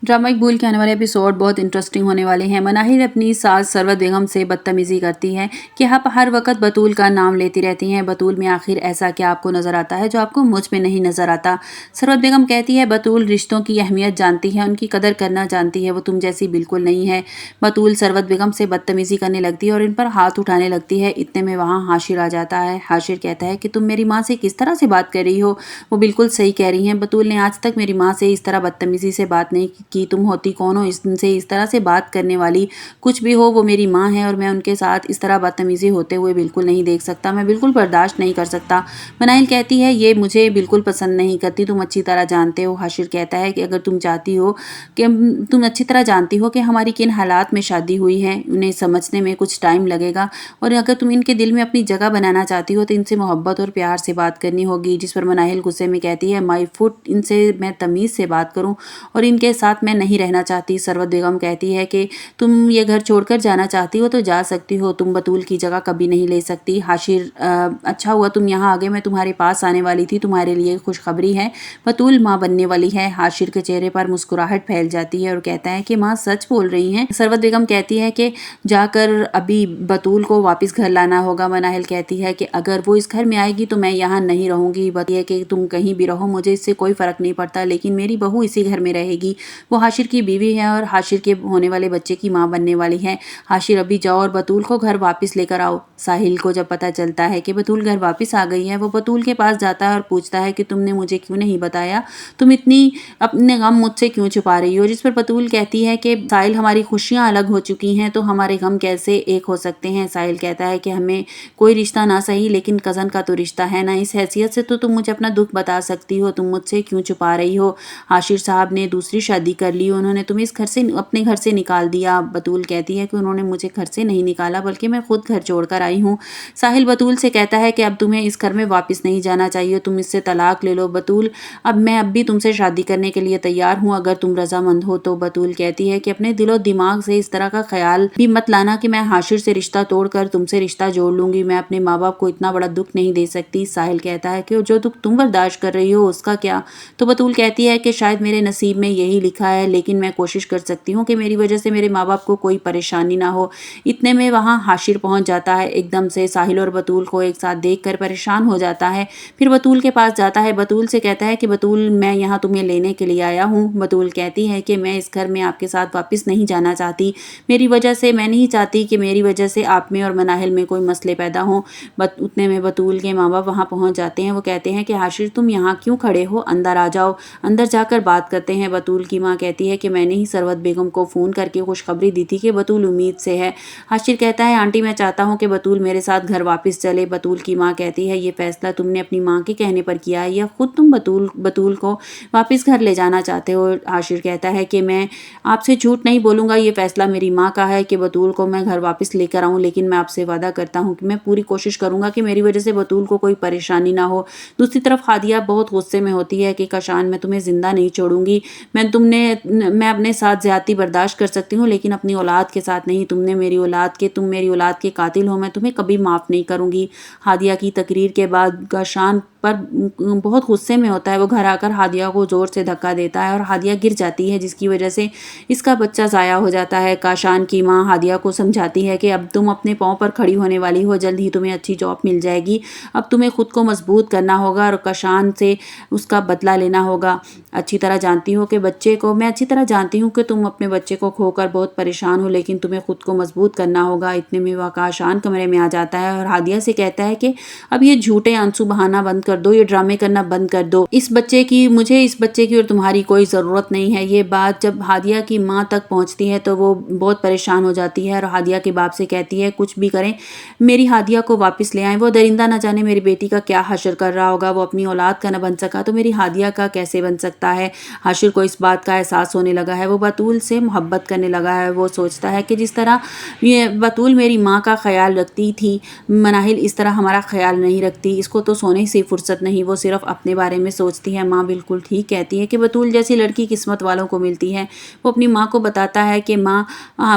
Drama Iqbal के आने वाले एपिसोड बहुत इंटरेस्टिंग होने वाले हैं। मनाहिर अपनी सास सरवत बेगम से बदतमीज़ी करती है कि आप हर वक्त बतूल का नाम लेती रहती हैं। बतूल में आखिर ऐसा क्या आपको नज़र आता है जो आपको मुझ में नहीं नज़र आता। सरवत बेगम कहती है बतूल रिश्तों की अहमियत जानती है, उनकी कदर करना जानती है, वो तुम जैसी बिल्कुल नहीं है। बतूल सरवत बेगम से बदतमीज़ी करने लगती है और इन पर हाथ उठाने लगती है। इतने में वहाँ हाशिर आ जाता है। हाशिर कहता है कि तुम मेरी माँ से किस तरह से बात कर रही हो, वो बिल्कुल सही कह रही हैं। बतूल ने आज तक मेरी माँ से इस तरह बदतमीज़ी से बात नहीं की। तुम होती कौन हो इनसे इस तरह से बात करने वाली? कुछ भी हो वो मेरी माँ है और मैं उनके साथ इस तरह बदतमीज़ी होते हुए बिल्कुल नहीं देख सकता, मैं बिल्कुल बर्दाश्त नहीं कर सकता। मनाइल कहती है ये मुझे बिल्कुल पसंद नहीं करती, तुम अच्छी तरह जानते हो। हाशिर कहता है कि अगर तुम चाहती हो कि तुम अच्छी तरह जानती हो कि हमारी किन हालात में शादी हुई है, उन्हें समझने में कुछ टाइम लगेगा और अगर तुम इनके दिल में अपनी जगह बनाना चाहती हो तो इनसे मोहब्बत और प्यार से बात करनी होगी। जिस पर मनाहिल गुस्से में कहती है माई फुट, इनसे मैं तमीज़ से बात करूं और इनके साथ मैं नहीं रहना चाहती। सरवत बेगम कहती है कि तुम ये घर छोड़कर जाना चाहती हो तो जा सकती हो, तुम बतूल की जगह कभी नहीं ले सकती। हाशिर अच्छा हुआ तुम यहाँ आ गए, मैं तुम्हारे पास आने वाली थी, तुम्हारे लिए खुशखबरी है, बतूल माँ बनने वाली है। हाशिर के चेहरे पर मुस्कुराहट फैल जाती है और कहता है कि माँ सच बोल रही हैं। सरवत बेगम कहती है कि जाकर अभी बतूल को वापस घर लाना होगा। मनाहिल कहती है कि अगर वो इस घर में आएगी तो मैं यहाँ नहीं रहूँगी। बताइए कि तुम कहीं भी रहो, मुझे इससे कोई फ़र्क नहीं पड़ता, लेकिन मेरी बहू इसी घर में रहेगी। वो हाशिर की बीवी है और हाशिर के होने वाले बच्चे की माँ बनने वाली है। हाशिर अभी जाओ और बतूल को घर वापस लेकर आओ। साहिल को जब पता चलता है कि बतूल घर वापस आ गई है, वो बतूल के पास जाता है और पूछता है कि तुमने मुझे क्यों नहीं बताया, तुम इतनी अपने गम मुझसे क्यों छुपा रही हो। जिस पर बतूल कहती है कि साहिल हमारी खुशियाँ अलग हो चुकी हैं तो हमारे गम कैसे एक हो सकते हैं। साहिल कहता है कि हमें कोई रिश्ता ना सही लेकिन कज़न का तो रिश्ता है ना, इस हैसियत से तो तुम मुझे अपना दुख बता सकती हो, तुम मुझसे क्यों छुपा रही हो। हाशिर साहब ने दूसरी शादी कर ली, उन्होंने तुम्हें इस घर से अपने घर से निकाल दिया। बतूल कहती है कि उन्होंने मुझे घर से नहीं निकाला बल्कि मैं खुद घर छोड़कर आई हूँ। साहिल बतूल से कहता है कि अब तुम्हें इस घर में वापस नहीं जाना चाहिए, तुम इससे तलाक ले लो। बतूल मैं अब भी तुमसे शादी करने के लिए तैयार हूँ अगर तुम रजामंद हो तो। बतूल कहती है कि अपने दिलो दिमाग से इस तरह का ख्याल भी मत लाना कि मैं हाशिर से रिश्ता तोड़कर तुमसे रिश्ता जोड़ लूंगी, मैं अपने माँ बाप को इतना बड़ा दुख नहीं दे सकती। साहिल कहता है कि जो दुख तुम बर्दाश्त कर रही हो उसका क्या। तो बतूल कहती है कि शायद मेरे नसीब में यही लिखा है, लेकिन मैं कोशिश कर सकती हूँ कि मेरी वजह से मेरे माँ बाप को कोई परेशानी ना हो। इतने में वहाँ हाशिर पहुँच जाता है। एकदम से साहिल और बतूल को एक साथ देखकर परेशान हो जाता है। फिर बतूल के पास जाता है, बतूल से कहता है कि बतूल मैं यहाँ तुम्हें लेने के लिए आया हूँ। बतूल कहती है कि मैं इस घर में आपके साथ वापस नहीं जाना चाहती, मेरी वजह से मैं नहीं चाहती कि मेरी वजह से आप में और मनाहिल में कोई मसले पैदा हों। उतने में बतूल के माँ बाप वहाँ पहुँच जाते हैं। वो कहते हैं कि हाशिर तुम यहाँ क्यों खड़े हो, अंदर आ जाओ, अंदर जाकर बात करते हैं। बतूल की माँ कहती है कि मैंने ही सरवत बेगम को फ़ोन करके खुशखबरी दी थी कि बतूल उम्मीद से है। हाशिर कहता है आंटी मैं चाहता हूँ कि बतूल मेरे साथ घर वापस चले। बतूल की माँ कहती है ये फैसला तुमने अपनी माँ के कहने पर किया है या खुद तुम बतूल को वापस घर ले जाना चाहते हो। हाशिर कहता है कि मैं आपसे झूठ नहीं बोलूँगा, ये फैसला मेरी माँ का है कि बतूल को मैं घर वापस लेकर आऊँ, लेकिन मैं आपसे वादा करता हूँ कि मैं पूरी कोशिश करूँगा कि मेरी वजह से बतूल को कोई परेशानी ना हो। दूसरी तरफ हादिया बहुत गुस्से में होती है कि कशान मैं तुम्हें ज़िंदा नहीं छोड़ूंगी, मैं अपने साथ ज़्यादती बर्दाश्त कर सकती हूँ लेकिन अपनी औलाद के साथ नहीं। तुम मेरी औलाद के कातिल हो, मैं तुम्हें कभी माफ़ नहीं करूँगी। हादिया की तकरीर के बाद कशान पर बहुत गुस्से में होता है। वो घर आकर हादिया को ज़ोर से धक्का देता है और हादिया गिर जाती है जिसकी वजह से इसका बच्चा ज़ाया हो जाता है। काशान की माँ हादिया को समझाती है कि अब तुम अपने पाँव पर खड़ी होने वाली हो, जल्द ही तुम्हें अच्छी जॉब मिल जाएगी, अब तुम्हें खुद को मजबूत करना होगा और काशान से उसका बदला लेना होगा। अच्छी तरह जानती हूँ कि तुम अपने बच्चे को खोकर बहुत परेशान हो, लेकिन तुम्हें खुद को मजबूत करना होगा। इतने में वह काशान कमरे में आ जाता है और हादिया से कहता है कि अब ये झूठे आंसू बहाना बंद कर दो, ये ड्रामे करना बंद कर दो, मुझे इस बच्चे की और तुम्हारी कोई ज़रूरत नहीं है। ये बात जब हादिया की माँ तक पहुँचती है तो वो बहुत परेशान हो जाती है और हादिया के बाप से कहती है कुछ भी करें मेरी हादिया को वापस ले आएं। वो दरिंदा न जाने मेरी बेटी का क्या हशर कर रहा होगा, वो अपनी औलाद का न बन सका तो मेरी हादिया का कैसे बन सकता है। हाशिर को इस बात का एहसास होने लगा है, वो बतूल से मोहब्बत करने लगा है। वो सोचता है कि जिस तरह ये बतूल मेरी माँ का ख्याल रखती थी, मनाहिल इस तरह हमारा ख्याल नहीं रखती, इसको तो सोने से फुर्सत नहीं, वो सिर्फ अपने बारे में सोचती है। माँ बिल्कुल ठीक कहती है कि बतूल जैसी लड़की किस्मत वालों को मिलती है। वो अपनी माँ को बताता है कि माँ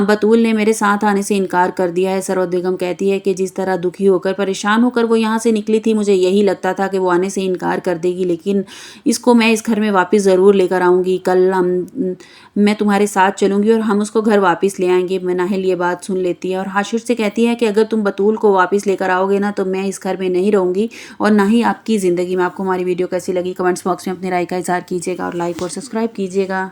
बतूल ने मेरे साथ आने से इनकार कर दिया है। सरवत बेगम कहती है कि जिस तरह दुखी होकर परेशान होकर वो यहाँ से निकली थी, मुझे यही लगता था कि वो आने से इनकार कर देगी, लेकिन इसको मैं इस घर में वापस ज़रूर लेकर आऊँगी। कल हम मैं तुम्हारे साथ चलूँगी और हम उसको घर वापस ले आएंगे। मनाहिल ये बात सुन लेती है और हाशिर से कहती है कि अगर तुम बतूल को वापस लेकर आओगे ना तो मैं इस घर में नहीं रहूँगी और ना ही आपकी ज़िंदगी में। आपको हमारी वीडियो कैसी लगी कमेंट्स बॉक्स में अपनी राय का इज़हार कीजिएगा और लाइक और सब्सक्राइब कीजिएगा।